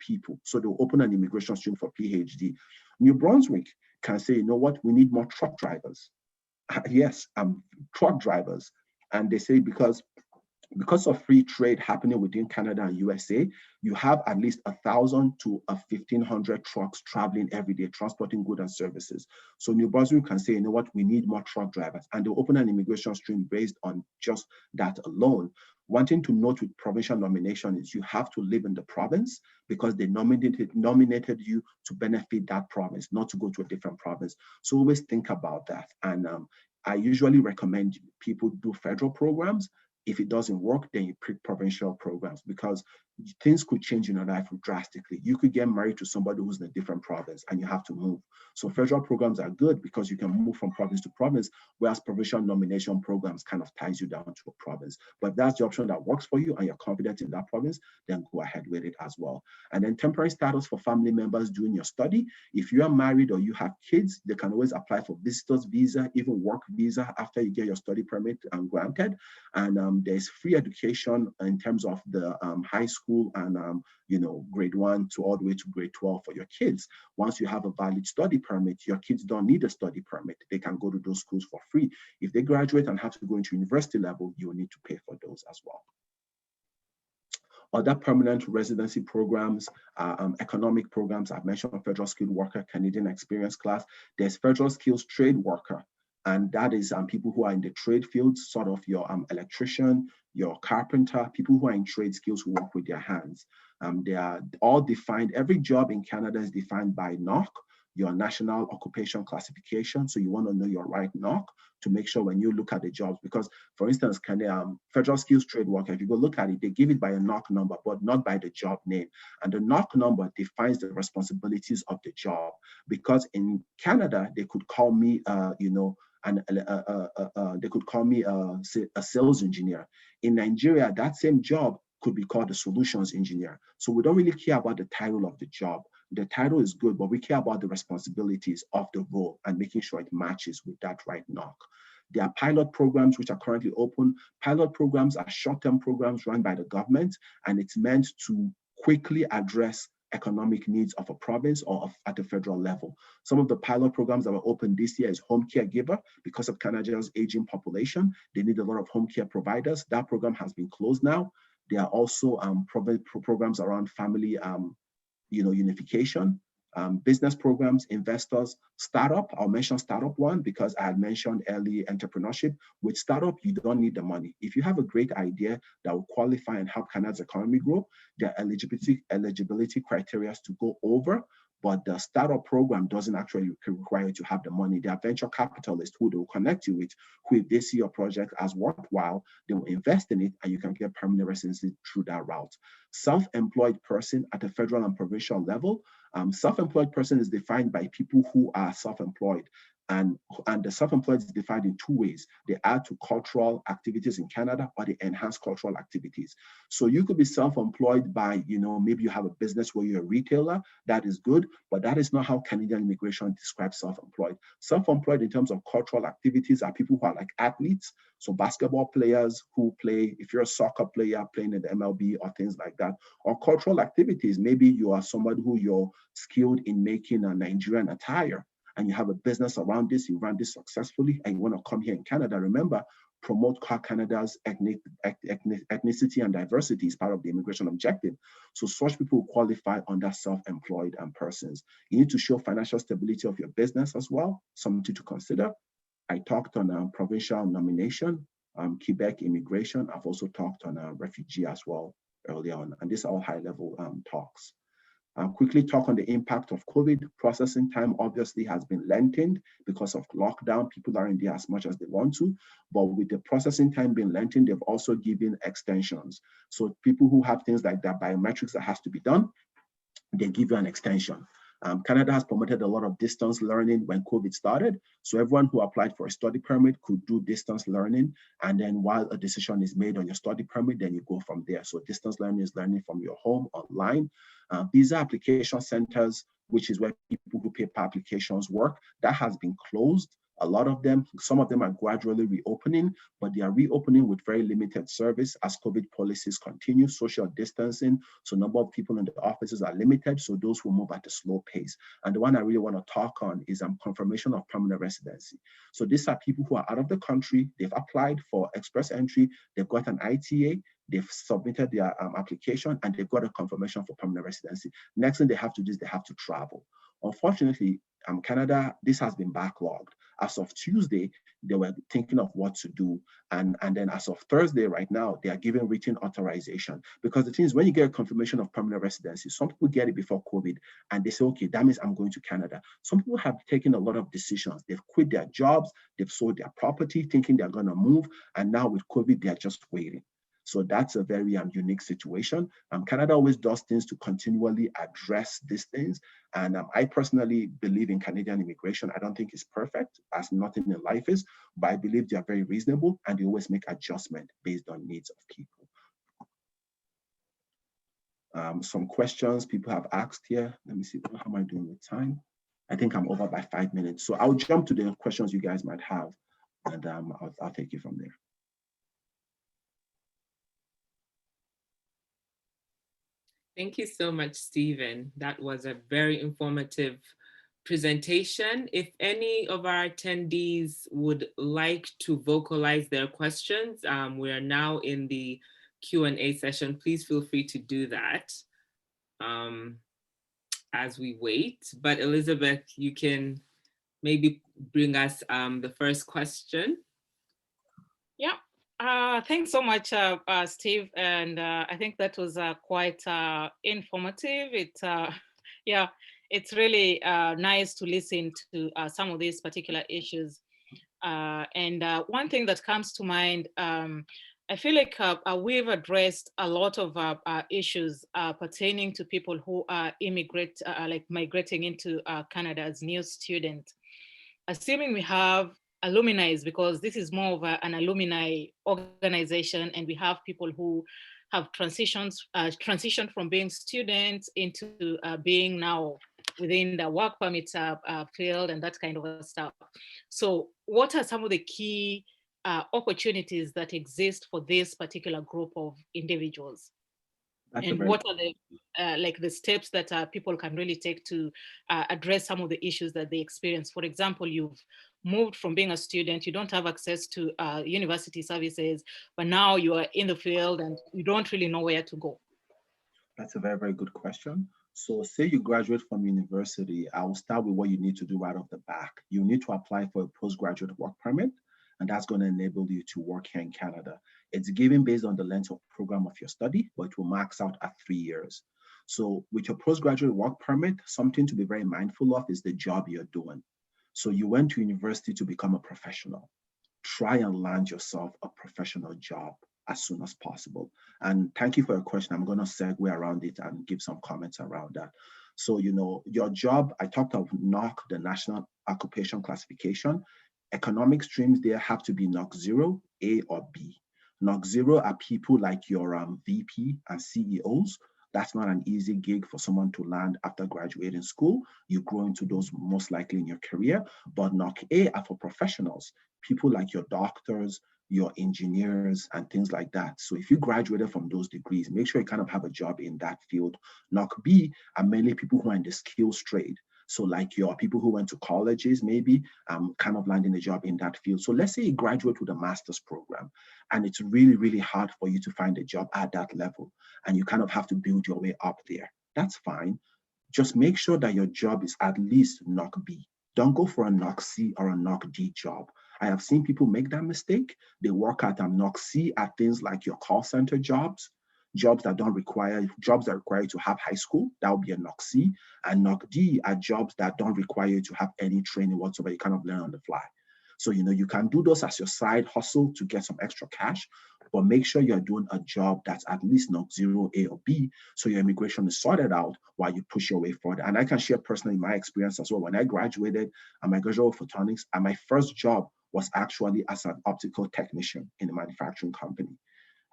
people. So they'll open an immigration stream for PhD. New Brunswick can say, you know what, we need more truck drivers. Yes, truck drivers. And they say because of free trade happening within Canada and USA, you have at least 1,000 to 1,500 trucks traveling every day, transporting goods and services. So New Brunswick can say, you know what, we need more truck drivers. And they'll open an immigration stream based on just that alone. One thing to note with provincial nomination is you have to live in the province because they nominated you to benefit that province, not to go to a different province. So always think about that. And I usually recommend people do federal programs. If it doesn't work, then you pick provincial programs because things could change in your life drastically. You could get married to somebody who's in a different province and you have to move. So federal programs are good because you can move from province to province, whereas provincial nomination programs kind of ties you down to a province. But if that's the option that works for you and you're confident in that province, then go ahead with it as well. And then temporary status for family members during your study. If you are married or you have kids, they can always apply for visitor's visa, even work visa after you get your study permit granted. And there's free education in terms of the high school and grade 1 to all the way to grade 12 for your kids. Once you have a valid study permit, your kids don't need a study permit. They can go to those schools for free. If they graduate and have to go into university level, you will need to pay for those as well. Other permanent residency programs, economic programs, I've mentioned federal skilled worker, Canadian experience class. There's federal skills trade worker. And that is people who are in the trade fields, sort of your electrician, your carpenter, people who are in trade skills who work with their hands. They are all defined. Every job in Canada is defined by NOC, your National Occupation Classification. So you want to know your right NOC to make sure when you look at the jobs, because for instance, federal skills trade worker, if you go look at it, they give it by a NOC number, but not by the job name. And the NOC number defines the responsibilities of the job. Because in Canada, they could call me, they could call me a sales engineer. In Nigeria, that same job could be called a solutions engineer. So we don't really care about the title of the job. The title is good, but we care about the responsibilities of the role and making sure it matches with that right NOC. There are pilot programs which are currently open. Pilot programs are short-term programs run by the government, and it's meant to quickly address economic needs of a province or at the federal level. Some of the pilot programs that were open this year is home care giver. Because of Canada's aging population, they need a lot of home care providers. That program has been closed now. There are also programs around family unification, business programs, investors, startup. I'll mention startup one because I had mentioned early entrepreneurship. With startup, you don't need the money. If you have a great idea that will qualify and help Canada's economy grow, there are eligibility criteria to go over, but the startup program doesn't actually require you to have the money. There are venture capitalists who they will connect you with, who if they see your project as worthwhile, they will invest in it and you can get permanent residency through that route. Self-employed person at the federal and provincial level, self-employed person is defined by people who are self-employed. And the self-employed is defined in two ways. They add to cultural activities in Canada, or they enhance cultural activities. So you could be self-employed by, maybe you have a business where you're a retailer. That is good, but that is not how Canadian immigration describes self-employed. Self-employed in terms of cultural activities are people who are like athletes. So basketball players who play, if you're a soccer player playing in the MLB or things like that, or cultural activities. Maybe you are somebody who you're skilled in making a Nigerian attire, and you have a business around this, you run this successfully, and you want to come here in Canada. Remember, promote Canada's ethnicity and diversity is part of the immigration objective. So such people qualify under self-employed persons. You need to show financial stability of your business as well, something to consider. I talked on provincial nomination, Quebec immigration. I've also talked on refugee as well earlier on, and these are all high-level talks. Quickly talk on the impact of COVID. Processing time obviously has been lengthened because of lockdown. People aren't there as much as they want to, but with the processing time being lengthened, they've also given extensions. So people who have things like that biometrics that has to be done, they give you an extension. Canada has promoted a lot of distance learning when COVID started. So everyone who applied for a study permit could do distance learning. And then while a decision is made on your study permit, then you go from there. So distance learning is learning from your home online. Visa application centers, which is where people who pay per applications work, that has been closed. A lot of them, some of them are gradually reopening, but they are reopening with very limited service as COVID policies continue, social distancing. So number of people in the offices are limited, so those will move at a slow pace. And the one I really want to talk on is confirmation of permanent residency. So these are people who are out of the country, they've applied for express entry, they've got an ITA, they've submitted their application, and they've got a confirmation for permanent residency. Next thing they have to do is they have to travel. Unfortunately, Canada, this has been backlogged. As of Tuesday, they were thinking of what to do. And then as of Thursday right now, they are giving written authorization. Because the thing is, when you get a confirmation of permanent residency, some people get it before COVID and they say, okay, that means I'm going to Canada. Some people have taken a lot of decisions. They've quit their jobs, they've sold their property, thinking they're gonna move. And now with COVID, they're just waiting. So that's a very unique situation. Canada always does things to continually address these things. And I personally believe in Canadian immigration. I don't think it's perfect, as nothing in life is, but I believe they are very reasonable and they always make adjustment based on needs of people. Some questions people have asked here. Let me see, how am I doing with time? I think I'm over by 5 minutes. So I'll jump to the questions you guys might have, and I'll take you from there. Thank you so much, Steven. That was a very informative presentation. If any of our attendees would like to vocalize their questions, we are now in the Q&A session. Please feel free to do that as we wait. But Elizabeth, you can maybe bring us the first question. Yeah. Thanks so much, Steve. And I think that was quite informative. It's really nice to listen to some of these particular issues. And one thing that comes to mind, I feel like we've addressed a lot of issues pertaining to people who are migrating into Canada as new students. Assuming we have alumni, because this is more of an alumni organization, and we have people who have transitioned from being students into being now within the work permit field and that kind of stuff. So what are some of the key opportunities that exist for this particular group of individuals? And what are the steps that people can really take to address some of the issues that they experience? For example, you've moved from being a student, you don't have access to university services, but now you are in the field and you don't really know where to go. That's a very, very good question. So say you graduate from university, I'll start with what you need to do right off the back. You need to apply for a postgraduate work permit, and that's going to enable you to work here in Canada. It's given based on the length of program of your study, but it will max out at 3 years. So with your postgraduate work permit, something to be very mindful of is the job you're doing. So you went to university to become a professional. Try and land yourself a professional job as soon as possible. And thank you for your question. I'm going to segue around it and give some comments around that. So, your job, I talked of NOC, the National Occupation Classification. Economic streams there have to be NOC 0, A or B. NOC 0 are people like your VP and CEOs. That's not an easy gig for someone to land after graduating school. You grow into those most likely in your career. But NOC A are for professionals, people like your doctors, your engineers, and things like that. So if you graduated from those degrees, make sure you kind of have a job in that field. NOC B are mainly people who are in the skills trade. So like your people who went to colleges, maybe kind of landing a job in that field. So let's say you graduate with a master's program and it's really, really hard for you to find a job at that level and you kind of have to build your way up there. That's fine. Just make sure that your job is at least NOC B. Don't go for a NOC C or a NOC D job. I have seen people make that mistake. They work at NOC C at things like your call center jobs, jobs that require you to have high school. That would be a NOC C. And NOC D are jobs that don't require you to have any training whatsoever. You kind of learn on the fly. So, you can do those as your side hustle to get some extra cash, but make sure you're doing a job that's at least NOC 0, A or B, so your immigration is sorted out while you push your way forward. And I can share personally my experience as well. When I graduated, I graduated with photonics, and my first job was actually as an optical technician in a manufacturing company.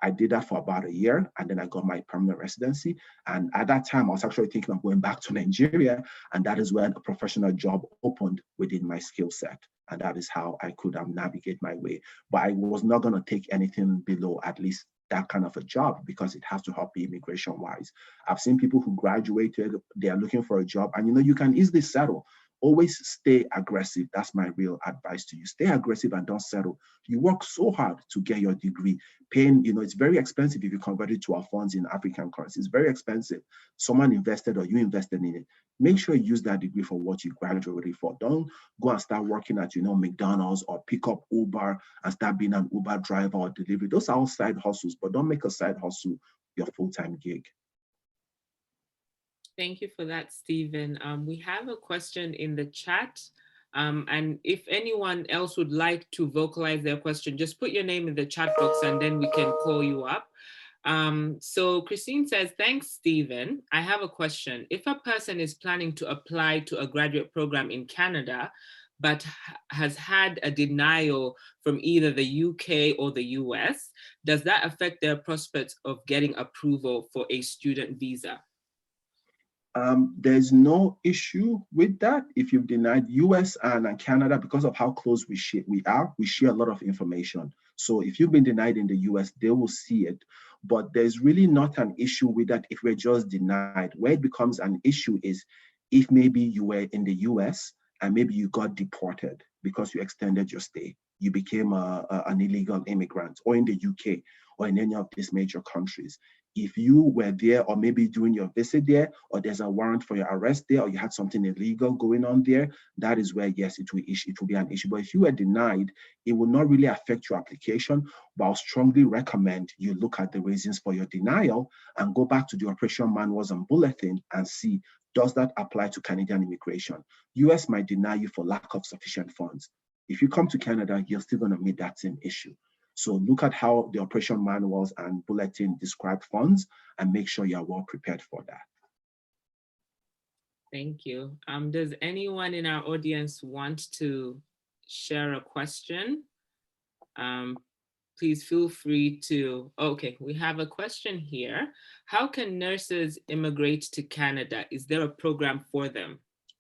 I did that for about a year, and then I got my permanent residency. And at that time, I was actually thinking of going back to Nigeria, and that is when a professional job opened within my skill set. And that is how I could navigate my way. But I was not going to take anything below at least that kind of a job because it has to help me immigration-wise. I've seen people who graduated, they are looking for a job, and you can easily settle. Always stay aggressive. That's my real advice to you. Stay aggressive and don't settle. You work so hard to get your degree. Paying, it's very expensive if you convert it to our funds in African currency. It's very expensive. Someone invested or you invested in it. Make sure you use that degree for what you graduated for. Don't go and start working at, McDonald's or pick up Uber and start being an Uber driver or delivery. Those are all side hustles, but don't make a side hustle your full-time gig. Thank you for that, Steven. We have a question in the chat. And if anyone else would like to vocalize their question, just put your name in the chat box and then we can call you up. So Christine says, thanks, Steven. I have a question. If a person is planning to apply to a graduate program in Canada, but has had a denial from either the UK or the US, does that affect their prospects of getting approval for a student visa? There's no issue with that. If you've denied US and Canada, because of how close we share a lot of information. So if you've been denied in the US, they will see it. But there's really not an issue with that if we're just denied. Where it becomes an issue is if maybe you were in the US and maybe you got deported because you extended your stay. You became an illegal immigrant, or in the UK or in any of these major countries. If you were there, or maybe during your visit there, or there's a warrant for your arrest there, or you had something illegal going on there, that is where, yes, it will be an issue. But if you were denied, it will not really affect your application. But I'll strongly recommend you look at the reasons for your denial and go back to the operation manuals and bulletin and see, does that apply to Canadian immigration? US might deny you for lack of sufficient funds. If you come to Canada, you're still going to meet that same issue. So look at how the operation manuals and bulletin describe funds and make sure you're well prepared for that. Thank you. Does anyone in our audience want to share a question? Please feel free to, okay, we have a question here. How can nurses immigrate to Canada? Is there a program for them?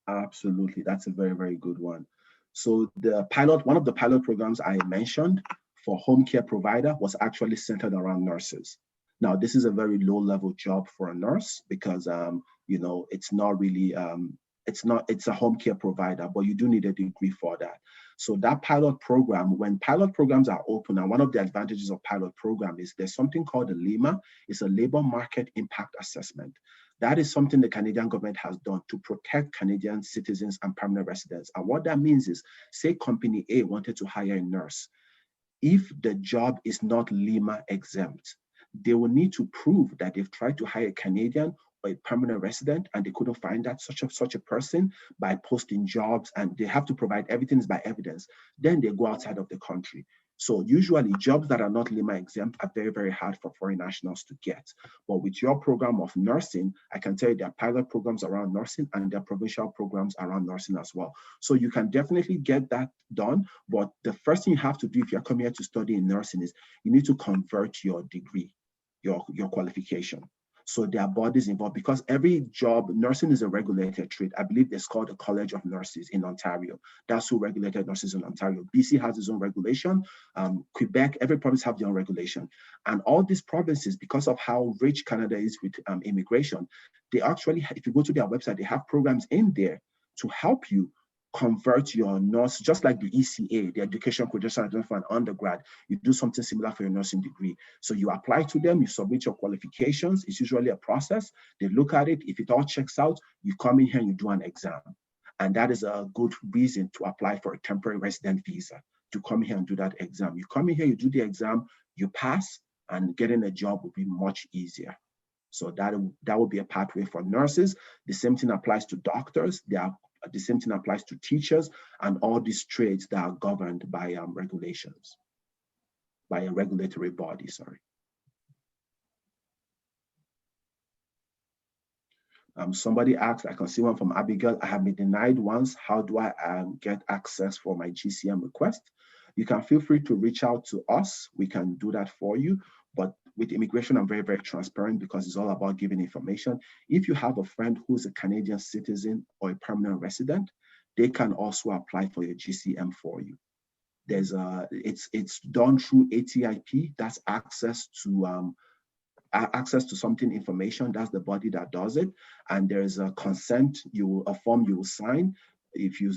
Absolutely, that's a very, very good one. So one of the pilot programs I mentioned for home care provider was actually centered around nurses. Now, this is a very low-level job for a nurse because, it's not really, it's a home care provider, but you do need a degree for that. So that pilot program, when pilot programs are open, and one of the advantages of pilot program is there's something called a LIMA. It's a labor market impact assessment. That is something the Canadian government has done to protect Canadian citizens and permanent residents. And what that means is, say company A wanted to hire a nurse. If the job is not LIMA exempt, they will need to prove that they've tried to hire a Canadian a permanent resident and they couldn't find that such a person by posting jobs, and they have to provide everything by evidence, then they go outside of the country. So usually jobs that are not LIMA exempt are very, very hard for foreign nationals to get. But with your program of nursing, I can tell you there are pilot programs around nursing and there are provincial programs around nursing as well. So you can definitely get that done. But the first thing you have to do if you're coming here to study in nursing is you need to convert your degree, your qualification. So there are bodies involved because every job, nursing is a regulated trade. I believe it's called the College of Nurses in Ontario. That's who regulated nurses in Ontario. BC has its own regulation. Quebec, every province have their own regulation. And all these provinces, because of how rich Canada is with immigration, they actually, if you go to their website, they have programs in there to help you convert your nurse, just like the ECA, the Education Credential for an undergrad. You do something similar for your nursing degree. So you apply to them, you submit your qualifications. It's usually a process. They look at it. If it all checks out, you come in here and you do an exam. And that is a good reason to apply for a temporary resident visa, to come here and do that exam. You come in here, you do the exam, you pass, and getting a job will be much easier. So that will be a pathway for nurses. The same thing applies to doctors. The same thing applies to teachers and all these trades that are governed by regulations, by a regulatory body, sorry. Somebody asked, I can see one from Abigail, I have been denied once. How do I get access for my GCM request? You can feel free to reach out to us. We can do that for you. But with immigration, I'm very, very transparent because it's all about giving information. If you have a friend who's a Canadian citizen or a permanent resident, they can also apply for your GCM for you. There's it's done through ATIP. That's access to something information. That's the body that does it. And there's a consent, a form you will sign.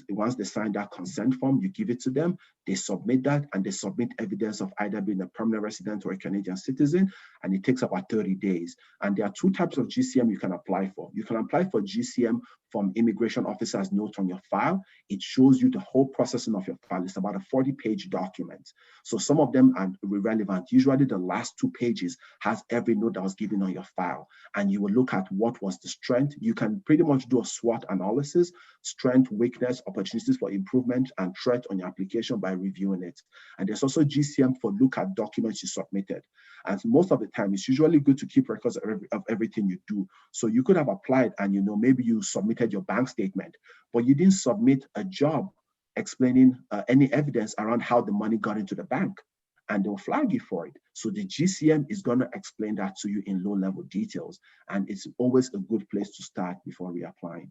Once they sign that consent form, you give it to them, they submit that, and they submit evidence of either being a permanent resident or a Canadian citizen, and it takes about 30 days. And there are two types of GCM you can apply for. You can apply for GCM from immigration officer's note on your file. It shows you the whole processing of your file. It's about a 40-page document. So some of them are irrelevant. Usually the last 2 pages has every note that was given on your file. And you will look at what was the strength. You can pretty much do a SWOT analysis, strength, weakness, opportunities for improvement, and threat on your application by reviewing it. And there's also GCM for look at documents you submitted. And most of the time, it's usually good to keep records of everything you do. So you could have applied and maybe you submitted your bank statement, but you didn't submit a job explaining any evidence around how the money got into the bank, and they'll flag you for it. So the GCM is going to explain that to you in low-level details, and it's always a good place to start before reapplying.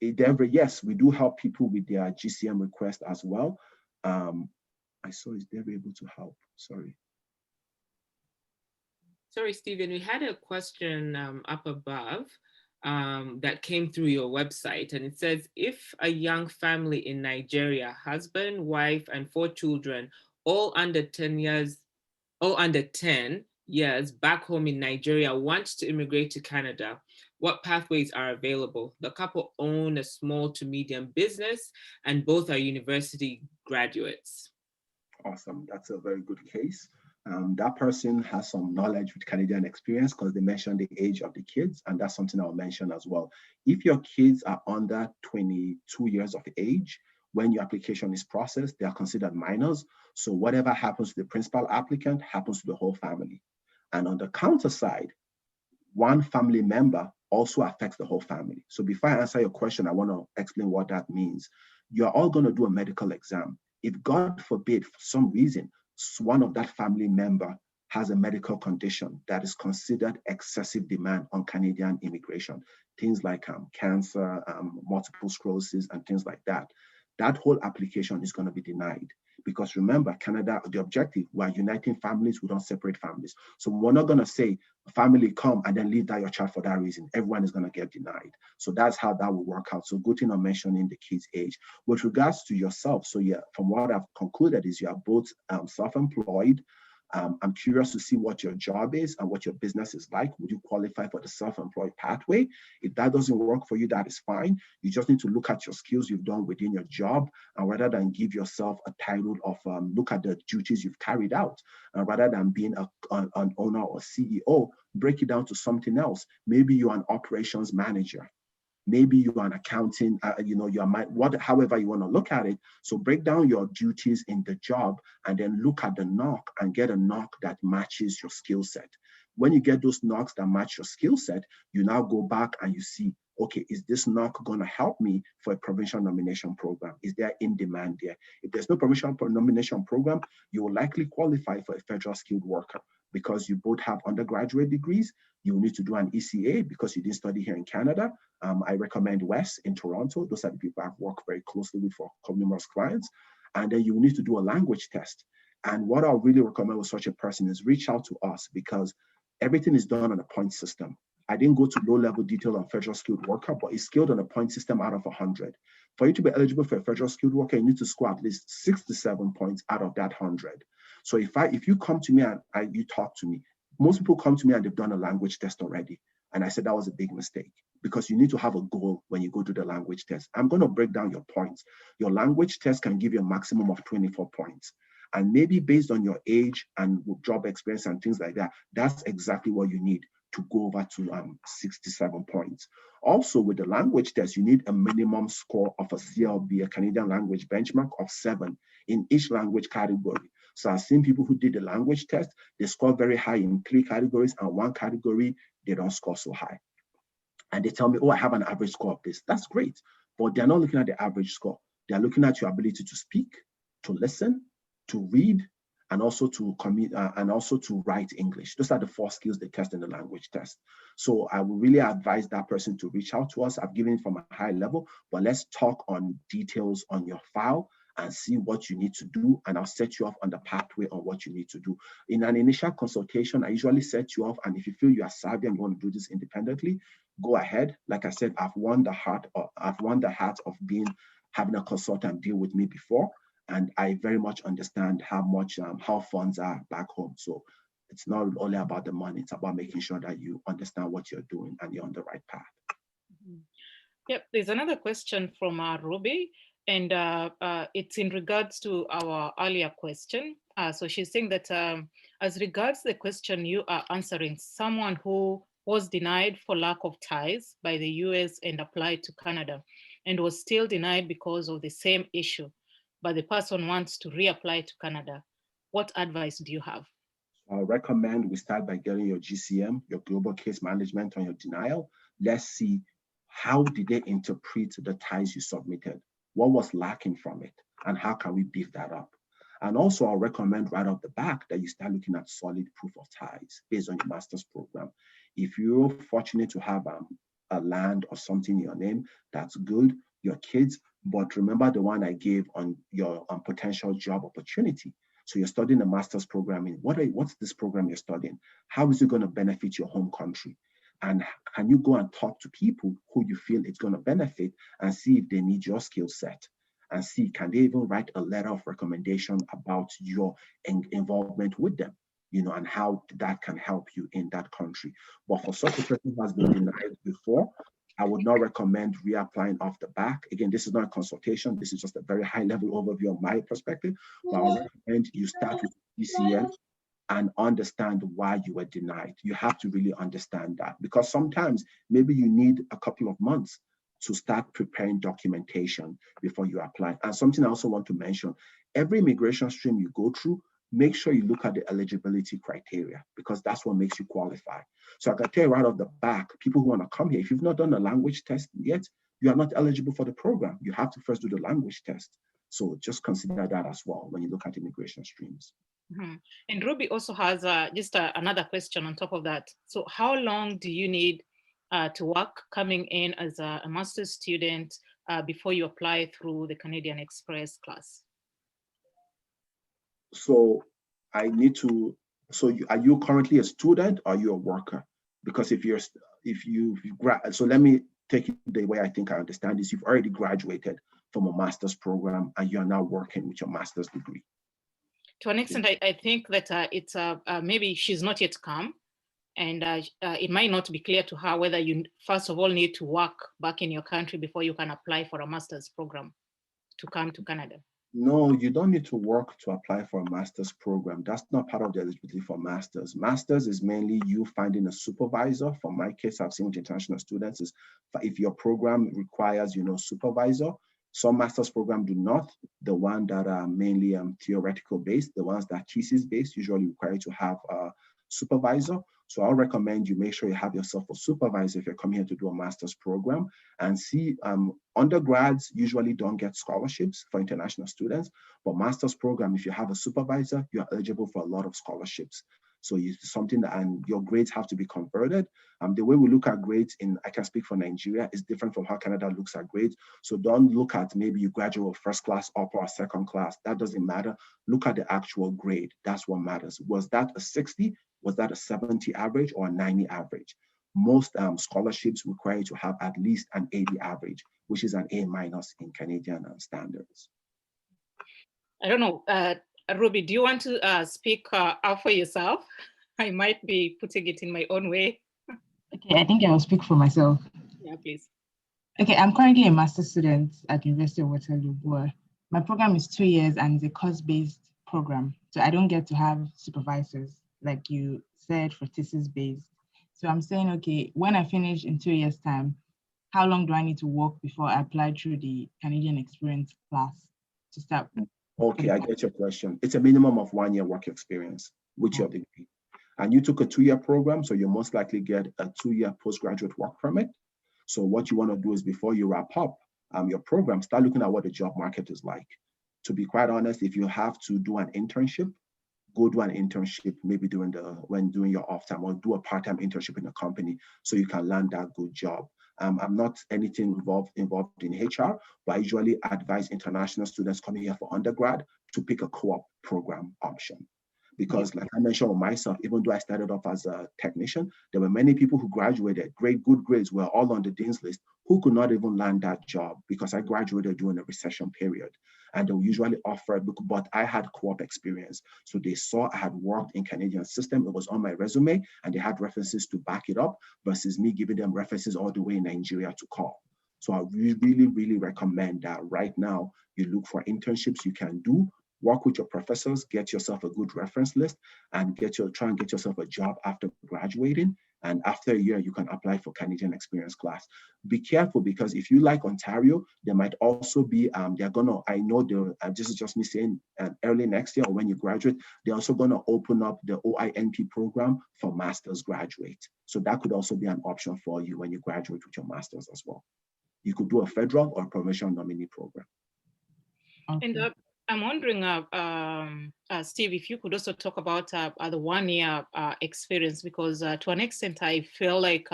DevRae, yes, we do help people with their GCM request as well. I saw, is DevRae able to help? Sorry. Sorry, Steven, we had a question up above that came through your website, and it says, if a young family in Nigeria, husband, wife, and 4 children, all under 10 years back home in Nigeria wants to immigrate to Canada, what pathways are available? The couple own a small to medium business and both are university graduates. Awesome, that's a very good case. That person has some knowledge with Canadian experience because they mentioned the age of the kids, and that's something I'll mention as well. If your kids are under 22 years of age, when your application is processed, they are considered minors. So whatever happens to the principal applicant happens to the whole family. And on the counter side, one family member also affects the whole family. So before I answer your question, I want to explain what that means. You're all going to do a medical exam. If God forbid, for some reason, one of that family member has a medical condition that is considered excessive demand on Canadian immigration, things like cancer, multiple sclerosis, and things like that, that whole application is going to be denied. Because remember, Canada, the objective, we're uniting families, we don't separate families. So we're not going to say, family come and then leave that your child for that reason. Everyone is going to get denied. So that's how that will work out. So good thing I'm mentioning the kid's age. With regards to yourself, so yeah, from what I've concluded is you are both self-employed, I'm curious to see what your job is and what your business is like. Would you qualify for the self-employed pathway? If that doesn't work for you, that is fine. You just need to look at your skills you've done within your job, and rather than give yourself a title of look at the duties you've carried out, and rather than being an owner or CEO, break it down to something else. Maybe you're an operations manager. Maybe you're an accounting, however you want to look at it. So break down your duties in the job and then look at the NOC and get a NOC that matches your skill set. When you get those NOCs that match your skill set, you now go back and you see, okay, is this NOC going to help me for a provincial nomination program? Is there in demand there? If there's no provincial nomination program, you will likely qualify for a federal skilled worker because you both have undergraduate degrees. You will need to do an ECA because you didn't study here in Canada. I recommend Wes in Toronto. Those are the people I've worked very closely with for numerous clients. And then you will need to do a language test. And what I really recommend with such a person is reach out to us because everything is done on a point system. I didn't go to low-level detail on federal skilled worker, but it's scaled on a point system out of 100. For you to be eligible for a federal skilled worker, you need to score at least 67 points out of that 100. So if you come to me and you talk to me, most people come to me and they've done a language test already. And I said that was a big mistake because you need to have a goal when you go to the language test. I'm going to break down your points. Your language test can give you a maximum of 24 points. And maybe based on your age and job experience and things like that, that's exactly what you need to go over to 67 points. Also, with the language test, you need a minimum score of a CLB, a Canadian language benchmark of 7 in each language category. So I've seen people who did the language test, they score very high in 3 categories, and 1 category, they don't score so high. And they tell me, oh, I have an average score of this. That's great. But they're not looking at the average score. They're looking at your ability to speak, to listen, to read, and also to write English. Those are the 4 skills they test in the language test. So I would really advise that person to reach out to us. I've given it from a high level, but let's talk on details on your file and see what you need to do, and I'll set you off on the pathway on what you need to do. In an initial consultation, I usually set you off, and if you feel you are savvy and you want to do this independently, go ahead. Like I said, I've won the heart of having a consultant deal with me before, and I very much understand how funds are back home. So it's not only about the money, it's about making sure that you understand what you're doing and you're on the right path. Yep, there's another question from Ruby, and it's in regards to our earlier question. So she's saying that as regards the question you are answering, someone who was denied for lack of ties by the US and applied to Canada and was still denied because of the same issue, but the person wants to reapply to Canada. What advice do you have? I recommend we start by getting your GCM, your global case management on your denial. Let's see, how did they interpret the ties you submitted? What was lacking from it? And how can we beef that up? And also I'll recommend right off the back that you start looking at solid proof of ties based on your master's program. If you're fortunate to have a land or something in your name, that's good, your kids, but remember the one I gave on your potential job opportunity. So you're studying a master's program in what's this program you're studying? How is it going to benefit your home country? And can you go and talk to people who you feel it's going to benefit and see if they need your skill set? And see, can they even write a letter of recommendation about your involvement with them, and how that can help you in that country. But for such a person who has been denied before, I would not recommend reapplying off the back. Again, this is not a consultation. This is just a very high-level overview of my perspective. But I would recommend you start with ECN and understand why you were denied. You have to really understand that, because sometimes maybe you need a couple of months to start preparing documentation before you apply. And something I also want to mention, every immigration stream you go through, make sure you look at the eligibility criteria, because that's what makes you qualify. So I can tell you right off the back, people who want to come here, if you've not done a language test yet, you are not eligible for the program. You have to first do the language test. So just consider that as well when you look at immigration streams. Mm-hmm. And Ruby also has another question on top of that. So how long do you need to work coming in as a master's student before you apply through the Canadian Express class? So I need to, are you currently a student or are you a worker? Because so let me take it the way I think I understand this. You've already graduated from a master's program and you're now working with your master's degree. To an extent, I think that it's maybe she's not yet come, and it might not be clear to her whether you first of all need to work back in your country before you can apply for a master's program to come to Canada. No, you don't need to work to apply for a master's program. That's not part of the eligibility for master's. Master's is mainly you finding a supervisor. For my case, I've seen with international students is if your program requires, supervisor. Some master's programs do not. The one that are mainly theoretical based, the ones that are thesis based, usually require you to have a supervisor. So I'll recommend you make sure you have yourself a supervisor if you're coming here to do a master's program. And see, undergrads usually don't get scholarships for international students, but master's program, if you have a supervisor, you're eligible for a lot of scholarships. So it's something that, and your grades have to be converted. The way we look at grades I can speak for Nigeria, is different from how Canada looks at grades. So don't look at maybe you graduate first class, upper or second class. That doesn't matter. Look at the actual grade. That's what matters. Was that a 60? Was that a 70 average or a 90 average? Most scholarships require you to have at least an 80 average, which is an A- in Canadian standards. I don't know, Ruby, do you want to speak out for yourself? I might be putting it in my own way. Okay, I think I'll speak for myself. Yeah, please. Okay, I'm currently a master's student at University of Waterloo. My program is 2 years and it's a course-based program. So I don't get to have supervisors, like you said, for thesis-based. So I'm saying, okay, when I finish in 2 years' time, how long do I need to work before I apply through the Canadian experience class to start? Okay, I get your question. It's a minimum of 1 year work experience with your degree. And you took a 2-year program, so you most likely get a 2-year postgraduate work permit. So what you want to do is before you wrap up your program, start looking at what the job market is like. To be quite honest, if you have to do an internship, go do an internship maybe when doing your off time, or do a part-time internship in a company so you can land that good job. I'm not anything involved in HR, but I usually advise international students coming here for undergrad to pick a co-op program option. Because like I mentioned with myself, even though I started off as a technician, there were many people who graduated, good grades, were all on the dean's list, who could not even land that job because I graduated during a recession period. And they'll usually offer, but I had co-op experience. So they saw I had worked in Canadian system, it was on my resume, and they had references to back it up versus me giving them references all the way in Nigeria to call. So I really, really recommend that right now you look for internships you can do, work with your professors, get yourself a good reference list, and try and get yourself a job after graduating. And after a year, you can apply for Canadian experience class. Be careful, because if you like Ontario, there might also be, this is just me saying, early next year or when you graduate, they're also gonna open up the OINP program for master's graduate. So that could also be an option for you when you graduate with your master's as well. You could do a federal or provincial nominee program. Okay. And I'm wondering, Steve, if you could also talk about the 1 year experience, because to an extent, I feel like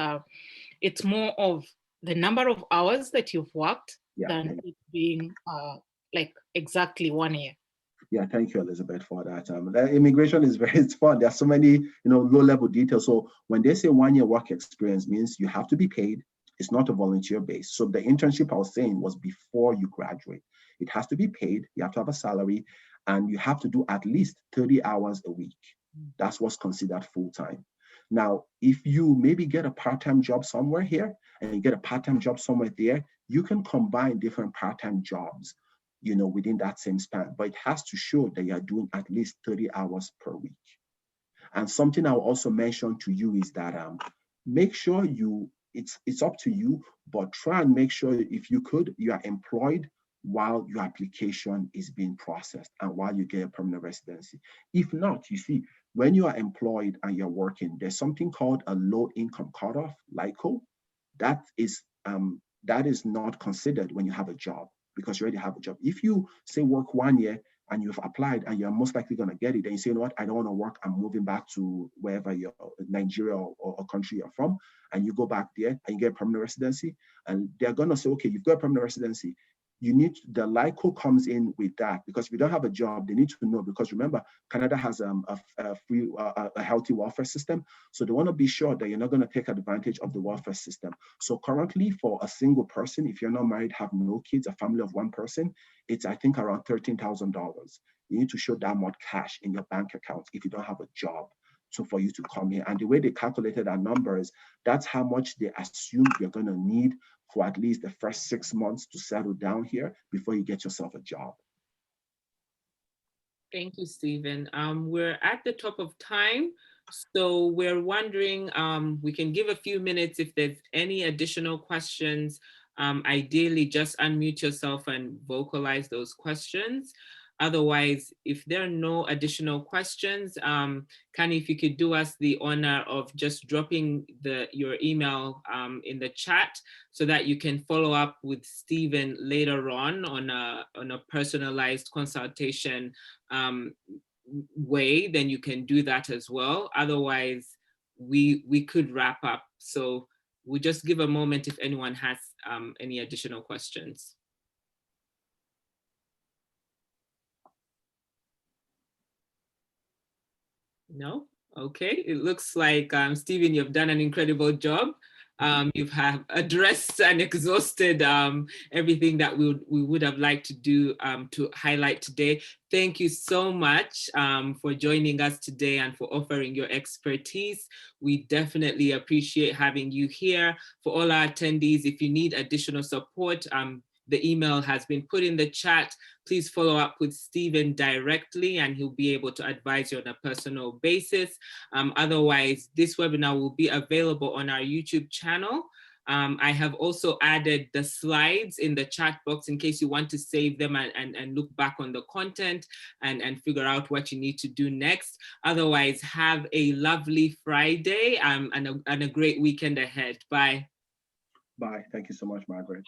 it's more of the number of hours that you've worked than it being like exactly 1 year. Yeah, thank you, Elizabeth, for that. Immigration is it's fun. There's so many, low-level details. So when they say 1 year work experience, means you have to be paid. It's not a volunteer base. So the internship I was saying was before you graduate. It has to be paid. You have to have a salary, and you have to do at least 30 hours a week. That's what's considered full-time. Now, if you maybe get a part-time job somewhere here and you get a part-time job somewhere there, you can combine different part-time jobs, within that same span, but it has to show that you're doing at least 30 hours per week. And something I'll also mention to you is that make sure it's up to you, but try and make sure if you could, you are employed while your application is being processed and while you get a permanent residency. If not, you see, when you are employed and you're working, there's something called a low income cutoff, LICO. That is not considered when you have a job, because you already have a job. If you say work 1 year and you've applied and you're most likely going to get it, then you say, you know what, I don't want to work, I'm moving back to wherever you're, Nigeria or a country you're from, and you go back there and you get a permanent residency, and they're going to say, okay, you've got a permanent residency. The LICO comes in with that, because if you don't have a job, they need to know, because remember, Canada has a healthy welfare system. So they want to be sure that you're not going to take advantage of the welfare system. So currently for a single person, if you're not married, have no kids, a family of one person, it's I think around $13,000. you need to show that much cash in your bank account if you don't have a job. So for you to come here, and the way they calculated our numbers, that's how much they assume you're going to need for at least the first 6 months to settle down here before you get yourself a job. Thank you, Steven. We're at the top of time, so we're wondering, we can give a few minutes if there's any additional questions. Ideally, just unmute yourself and vocalize those questions. Otherwise, if there are no additional questions, Kani, if you could do us the honor of just dropping your email in the chat so that you can follow up with Steven later on a personalized consultation way, then you can do that as well. Otherwise, we could wrap up. So we'll just give a moment if anyone has any additional questions. No? Okay, it looks like Steven, you've done an incredible job. You have addressed and exhausted everything that we would have liked to do to highlight today. Thank you so much for joining us today and for offering your expertise. We definitely appreciate having you here. For all our attendees, if you need additional support, the email has been put in the chat. Please follow up with Steven directly and he'll be able to advise you on a personal basis. Otherwise, this webinar will be available on our YouTube channel. I have also added the slides in the chat box in case you want to save them and look back on the content and figure out what you need to do next. Otherwise, have a lovely Friday and a great weekend ahead. Bye. Bye. Thank you so much, Margaret.